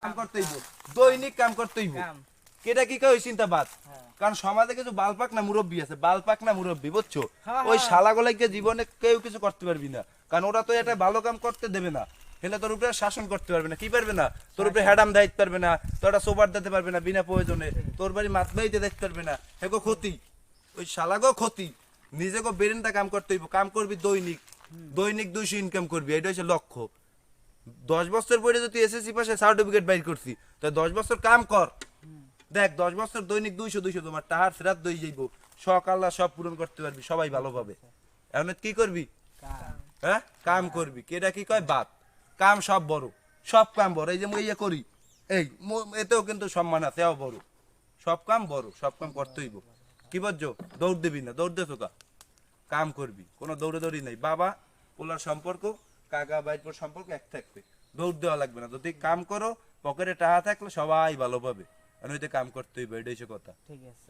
কাম করতে হইব, দৈনিক কাম করতে হইব। কেটা কি কই চিন্তাবাদ, কারণ সমাজে কিছু বালপাক না মুরব্বী আছে, বালপাক না মুরব্বী, বুঝছো? ওই শালাগুলাকে জীবনে কেউ কিছু করতে পারবি না, কারণ ওরা তো এটা ভালো কাম করতে দেবে না, হেলে তোর উপরে শাসন করতে পারবে না। কি পারবে না? তোর উপরে হ্যাডাম দায়িত্ব পারবে না, তোর একটা সোবার দিতে পারবে না বিনা প্রয়োজনে, তোর বাড়ি মাতবাইতে দেখতে পারবে না। হেগো ক্ষতি, ওই শালাগো ক্ষতি। নিজেকে বেরেনটা কাম করতে হইব, কাম করবি দৈনিক, দৈনিক 200 ইনকাম করবি, এটা হচ্ছে লক্ষ্য। 10 বছর পরে যদি এসএসসি পাশে সার্টিফিকেট বাইর করছি, তো 10 বছর কাম কর। দেখ 10 বছর দৈনিক 200 তোমার টাহার ফেরাত দই যাইব, শখ আল্লাহ সব পূরণ করতে পারবি, সবাই ভালো পাবে। এখন কি করবি? হ্যাঁ, কাম করবি। কেটা কি কয় বাত, কাম সব বড়, সব কাম বড়। এই যে মুই ইয়ে করি, এই এতেও কিন্তু সম্মান আছে, এও বড়। সব কাম বড়, সব কাম করতে হইব। কি বুঝছো? দৌড় দিবি না, দৌড় দে তোকা, কাম করবি, কোনো দৌড়ে দৌড়ি নাই। বাবা পোলার সম্পর্ক, কাকা বাইর সম্পর্ক এক থাকবে, দৌড় দেওয়া লাগবে না। যদি কাম করো, পকেটে টাকা থাকলে সবাই ভালো পাবে। আর নইতে কাম করতে হইবে, এটাই হচ্ছে কথা। ঠিক আছে।